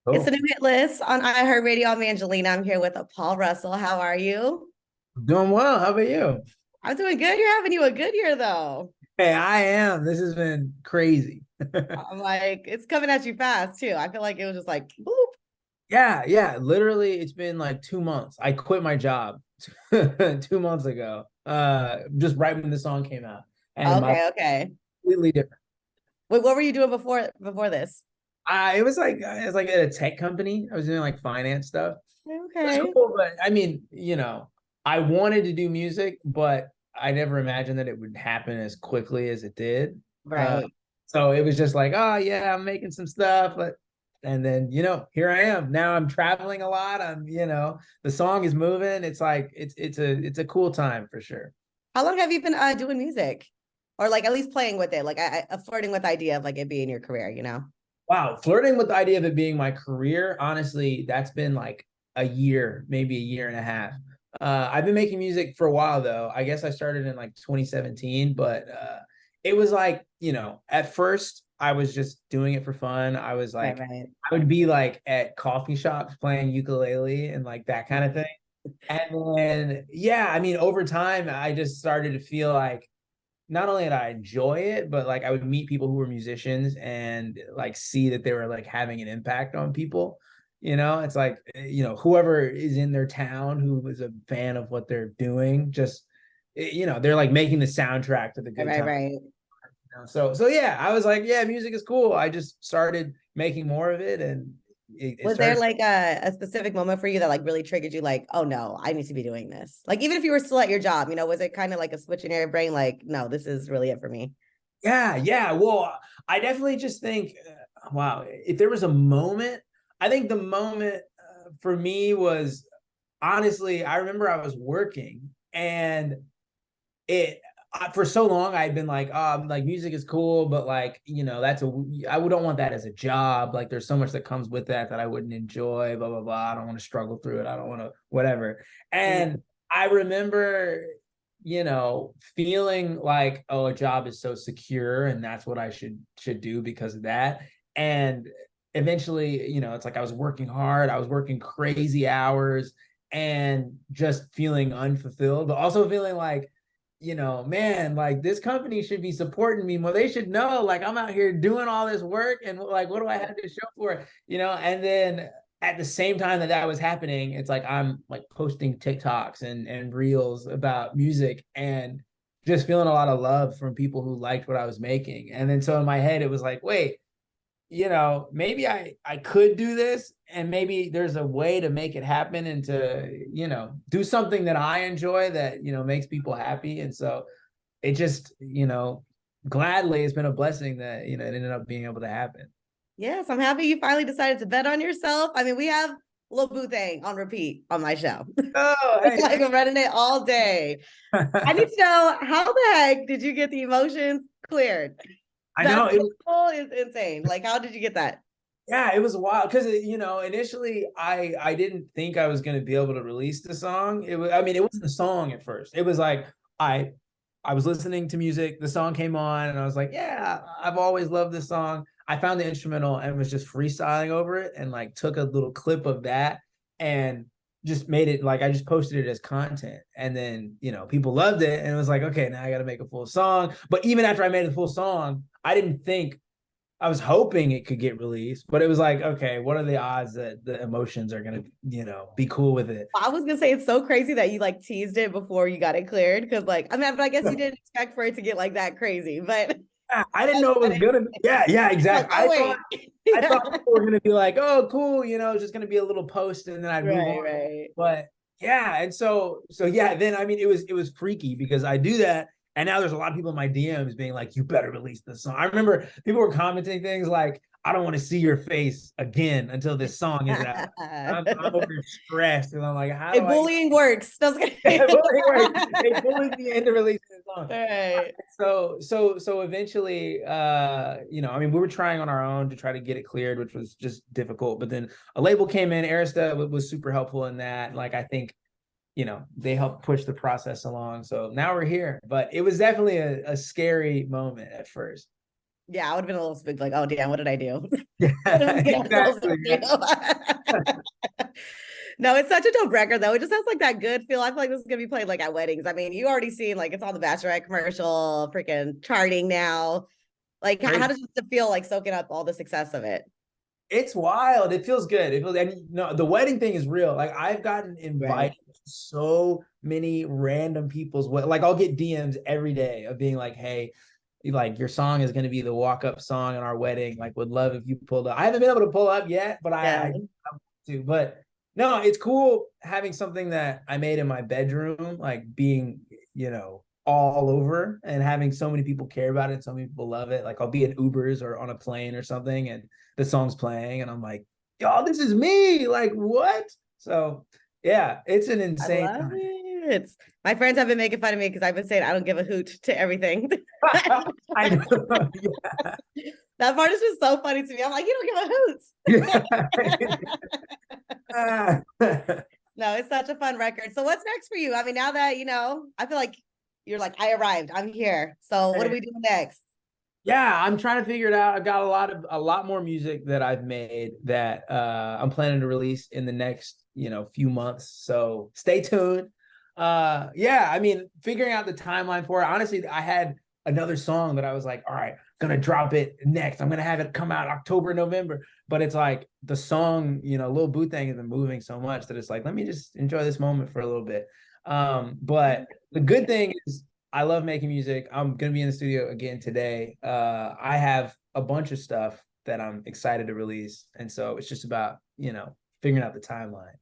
It's a Oh, new hit list on iHeartRadio. I'm Angelina. I'm here with Paul Russell. How are you? doing well. How about you? I'm doing good. You're having you a good year though. Hey, I am. This has been crazy. I'm like, it's coming at you fast too. I feel like it was just like boop. Yeah. Literally, it's been like 2 months. I quit my job 2 months ago. Just right when the song came out, and my Okay. completely different. Wait, what were you doing before this? It was like at a tech company. I was doing like finance stuff. It was Okay. cool, but I mean, I wanted to do music, but I never imagined that it would happen as quickly as it did. Uh, Right. so it was just like, oh yeah, I'm making some stuff, but and then here I am. Now I'm traveling a lot. The song is moving. It's like it's a cool time for sure. How long have you been doing music? Or like at least playing with it, like flirting with the idea of like it being your career? Wow, flirting with the idea of it being my career, honestly, that's been like a year, maybe a year and a half. I've been making music for a while though. I guess I started in like 2017, but it was like, at first I was just doing it for fun. I was Right, like, right. I would be like at coffee shops playing ukulele and like that kind of thing. And then, yeah, I mean, over time, I just started to feel like not only did I enjoy it, but like I would meet people who were musicians and like see that they were like having an impact on people. It's like, whoever is in their town who is a fan of what they're doing, just, they're like making the soundtrack to the Right, good right, time. right. So yeah, I was like, yeah, music is cool. I just started making more of it and it Was there started. like a specific moment for you that like really triggered you, like, oh no, I need to be doing this? Like, even if you were still at your job, was it kind of like a switch in your brain, like, no, this is really it for me? Yeah. Well, I definitely just think, wow, if there was a moment, I think the moment for me was honestly, I remember I was working and it for so long I'd been like, like music is cool, but like, I don't want that as a job. Like there's so much that comes with that I wouldn't enjoy, blah, blah, blah. I don't want to struggle through it. I don't want to, whatever. Yeah. And I remember, feeling like, oh, a job is so secure and that's what I should do because of that. And eventually, it's like I was working hard, I was working crazy hours and just feeling unfulfilled, but also feeling like, man, like this company should be supporting me more. They should know, like, I'm out here doing all this work and like, what do I have to show for it? And then at the same time that that was happening, it's like I'm like posting TikToks and reels about music and just feeling a lot of love from people who liked what I was making. And then so in my head, it was like, wait, maybe I could do this and maybe there's a way to make it happen and to, do something that I enjoy that, makes people happy. And so it just, gladly it's been a blessing that, it ended up being able to happen. Yes, I'm happy you finally decided to bet on yourself. I mean, we have Lil Boo Thang on repeat on my show. Oh, It's hey, like I'm running it all day. I need to know, how the heck did you get the emotions cleared? I That know it. vocal is insane. Like, how did you get that? Yeah, it was wild because initially I didn't think I was going to be able to release the song. I mean, it wasn't a song at first. It was like I I was listening to music, the song came on, and I was like, yeah, I've always loved this song. I found the instrumental and was just freestyling over it and like took a little clip of that and just made it like I just posted it as content. And then, people loved it and it was like, okay, now I got to make a full song. But even after I made the full song, I didn't think I was hoping it could get released, but it was like, okay, what are the odds that the emotions are gonna, be cool with it? I was gonna say it's so crazy that you like teased it before you got it cleared. Because like, I mean, but I guess you didn't expect for it to get like that crazy. But I didn't that's know it was gonna. Yeah, like, exactly. oh I thought wait. I thought Yeah. people were gonna be like, oh, cool, it's just gonna be a little post and then I'd move Right, on. right. But yeah, and so yeah, then I mean it was freaky because I do that. And now there's a lot of people in my DMs being like, you better release this song. I remember people were commenting things like, I don't want to see your face again until this song is out. I'm over stressed and I'm like, how Hey, do I bullying works. That's good. it works. They bullied me into releasing the song. Right. So eventually, I mean, we were trying on our own to try to get it cleared, which was just difficult. But then a label came in, Arista was super helpful in that. Like I think, they helped push the process along. So now we're here. But it was definitely a scary moment at first. Yeah, I would have been a little spooked, like, oh damn, what did I do? Yeah, What did we get ourselves exactly. into? No, it's such a dope record though. It just has like that good feel. I feel like this is gonna be played like at weddings. I mean, you already seen like it's on the Bachelorette commercial, freaking charting now. Like, how does it feel like soaking up all the success of it? It's wild. It feels good. It feels, and no, the wedding thing is real. Like I've gotten Right. invited to so many random people's like I'll get DMs every day of being like, hey, like your song is gonna be the walk-up song in our wedding. Like, would love if you pulled up. I haven't been able to pull up yet, but Yeah. I want to. But no, it's cool having something that I made in my bedroom, like being, all over and having so many people care about it, so many people love it. Like I'll be in Ubers or on a plane or something, and the song's playing, and I'm like, y'all, this is me. Like, what? So yeah, it's an I insane love time. it. My friends have been making fun of me because I've been saying I don't give a hoot to everything. I know. That part is just so funny to me. I'm like, you don't give a Yeah. Yeah. No, it's such a fun record. So what's next for you? I mean, now that I feel like you're like, I arrived, I'm here. So what are we doing next? Yeah, I'm trying to figure it out. I've got a lot more music that I've made that I'm planning to release in the next, few months. So stay tuned. Yeah, I mean, figuring out the timeline for it. Honestly, I had another song that I was like, all right, gonna drop it next. I'm gonna have it come out October, November. But it's like the song, Lil Boo Thang has been moving so much that it's like, let me just enjoy this moment for a little bit. But the good thing is I love making music. I'm gonna be in the studio again today. I have a bunch of stuff that I'm excited to release, and so it's just about figuring out the timeline.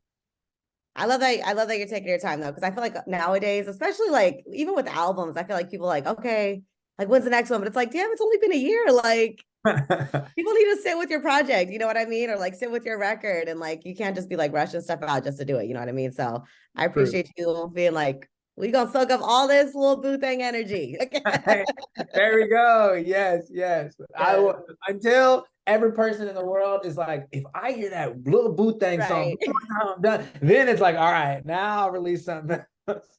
I love that. I love that you're taking your time though, because I feel like nowadays, especially like even with albums, I feel like people are like, okay, like when's the next one? But it's like, damn, it's only been a year. Like people need to sit with your project, you know what I mean? Or like sit with your record and like you can't just be like rushing stuff out just to do it, you know what I mean? So I True. appreciate you being like, we gonna soak up all this Lil Boo Thang energy. There we go. Yes, yes. I Yes, will until every person in the world is like, if I hear that Lil Boo Thang song right. before I'm done, then it's like, all right, now I'll release something.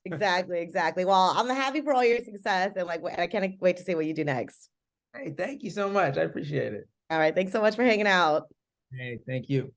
Exactly, exactly. Well, I'm happy for all your success and like I can't wait to see what you do next. Hey, thank you so much. I appreciate it. All right, thanks so much for hanging out. Hey, thank you.